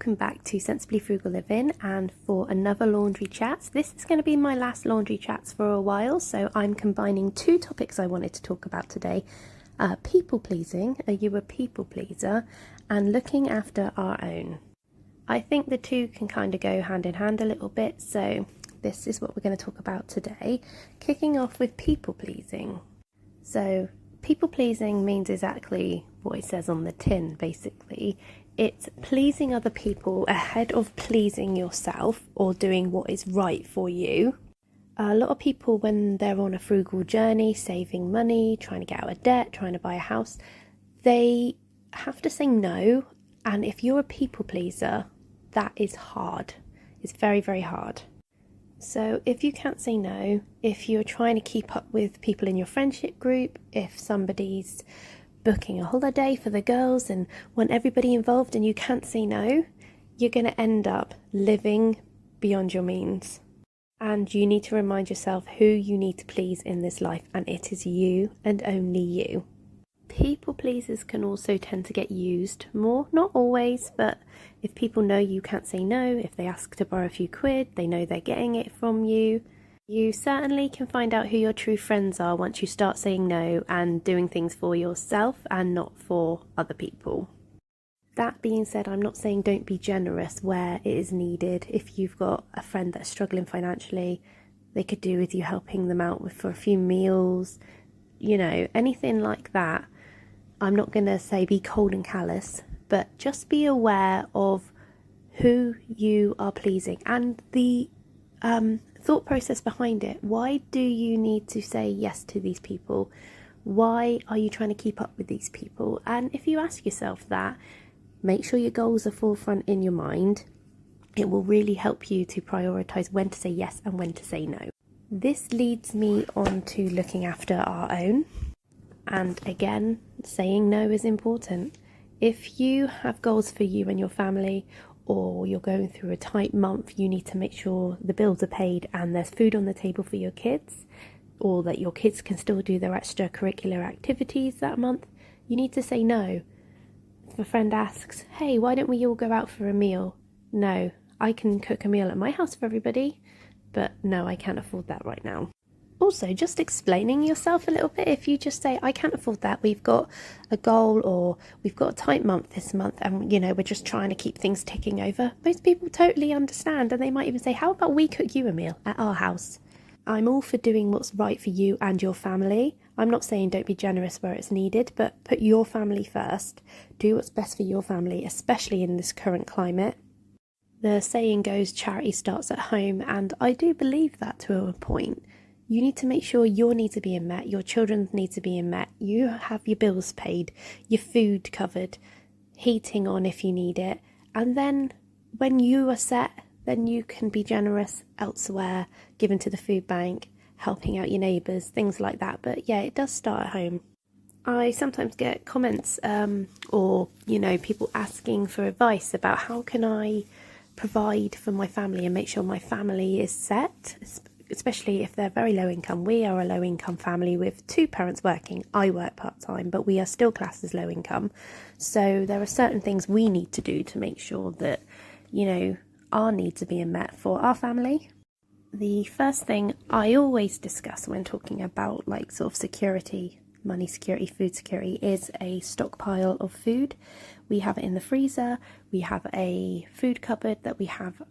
welcome back to Sensibly Frugal Living and for another laundry chat. This is going to be my last laundry chats for a while, so I'm combining two topics I wanted to talk about today. People pleasing, are you a people pleaser, and looking after our own. I think the two can kind of go hand in hand a little bit, so this is what we're going to talk about today, kicking off with people pleasing. So people pleasing means exactly what it says on the tin, basically. It's pleasing other people ahead of pleasing yourself or doing what is right for you. A lot of people, when they're on a frugal journey, saving money, trying to get out of debt, trying to buy a house, they have to say no. And if you're a people pleaser, that is hard. It's very, very hard. So if you can't say no, if you're trying to keep up with people in your friendship group, if somebody's booking a holiday for the girls and want everybody involved and you can't say no, you're going to end up living beyond your means. And you need to remind yourself who you need to please in this life, and it is you and only you. People pleasers can also tend to get used more, not always, but if people know you can't say no, if they ask to borrow a few quid, they know they're getting it from you. You certainly can find out who your true friends are once you start saying no and doing things for yourself and not for other people. That being said, I'm not saying don't be generous where it is needed. If you've got a friend that's struggling financially, they could do with you helping them out for a few meals, anything like that. I'm not going to say be cold and callous, but just be aware of who you are pleasing and the thought process behind it. Why do you need to say yes to these people? Why are you trying to keep up with these people? And if you ask yourself that, make sure your goals are forefront in your mind. It will really help you to prioritise when to say yes and when to say no. This leads me on to looking after our own. And again, saying no is important. If you have goals for you and your family, or you're going through a tight month, you need to make sure the bills are paid and there's food on the table for your kids, or that your kids can still do their extracurricular activities that month, you need to say no. If a friend asks, hey, why don't we all go out for a meal? No, I can cook a meal at my house for everybody, but no, I can't afford that right now. Also, just explaining yourself a little bit. If you just say, I can't afford that, we've got a goal or we've got a tight month this month and, we're just trying to keep things ticking over. Most people totally understand, and they might even say, how about we cook you a meal at our house? I'm all for doing what's right for you and your family. I'm not saying don't be generous where it's needed, but put your family first. Do what's best for your family, especially in this current climate. The saying goes, charity starts at home, and I do believe that to a point. You need to make sure your needs are being met, your children's needs are being met, you have your bills paid, your food covered, heating on if you need it, and then when you are set, then you can be generous elsewhere, giving to the food bank, helping out your neighbours, things like that. But yeah, it does start at home. I sometimes get comments or people asking for advice about how can I provide for my family and make sure my family is set, especially if they're very low income. We are a low income family with two parents working. I work part-time, but we are still classed as low income. So there are certain things we need to do to make sure that, our needs are being met for our family. The first thing I always discuss when talking about sort of security, money security, food security, is a stockpile of food. We have it in the freezer. We have a food cupboard that we have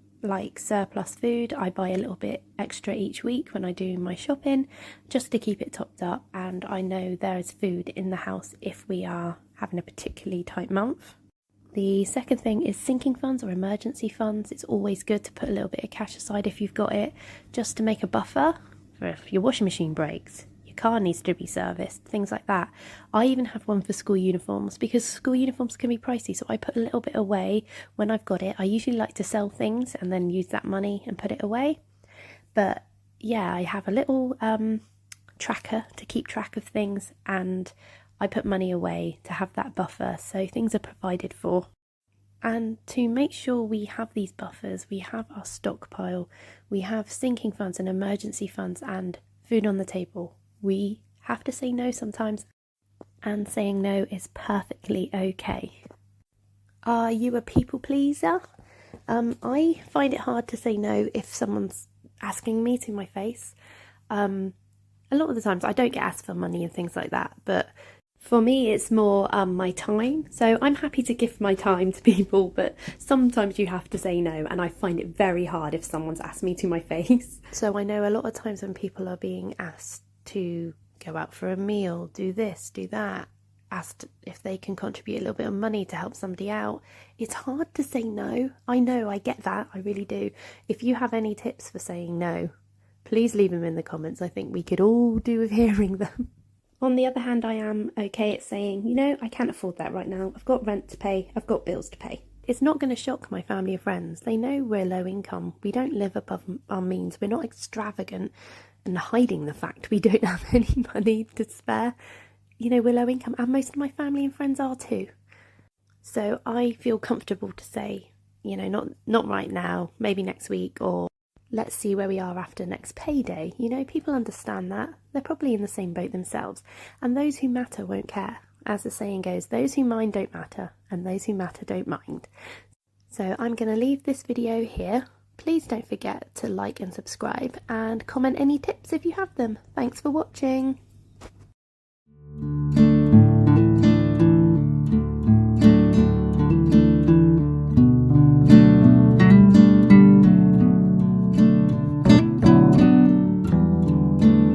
surplus food. I buy a little bit extra each week when I do my shopping just to keep it topped up, and I know there is food in the house if we are having a particularly tight month. The second thing is sinking funds or emergency funds. It's always good to put a little bit of cash aside if you've got it, just to make a buffer for if your washing machine breaks, your car needs to be serviced, things like that. I even have one for school uniforms because school uniforms can be pricey, so I put a little bit away when I've got it. I usually like to sell things and then use that money and put it away. But yeah, I have a little tracker to keep track of things, and I put money away to have that buffer so things are provided for. And to make sure we have these buffers, we have our stockpile, we have sinking funds and emergency funds and food on the table. We have to say no sometimes, and saying no is perfectly okay. Are you a people pleaser? I find it hard to say no if someone's asking me to my face. A lot of the times I don't get asked for money and things like that, but for me it's more my time. So I'm happy to give my time to people, but sometimes you have to say no, and I find it very hard if someone's asked me to my face. So I know a lot of times when people are being asked to go out for a meal, do this, do that, asked if they can contribute a little bit of money to help somebody out, it's hard to say no. I know, I get that, I really do. If you have any tips for saying no, please leave them in the comments. I think we could all do with hearing them. On the other hand, I am okay at saying, you know, I can't afford that right now. I've got rent to pay, I've got bills to pay. It's not going to shock my family or friends. They know we're low income. We don't live above our means. We're not extravagant and hiding the fact we don't have any money to spare. You know, we're low income, and most of my family and friends are too. So I feel comfortable to say, you know, not right now, maybe next week, or let's see where we are after next payday. You know, people understand that. They're probably in the same boat themselves. And those who matter won't care. As the saying goes, those who mind don't matter, and those who matter don't mind. So I'm going to leave this video here. Please don't forget to like and subscribe, and comment any tips if you have them. Thanks for watching.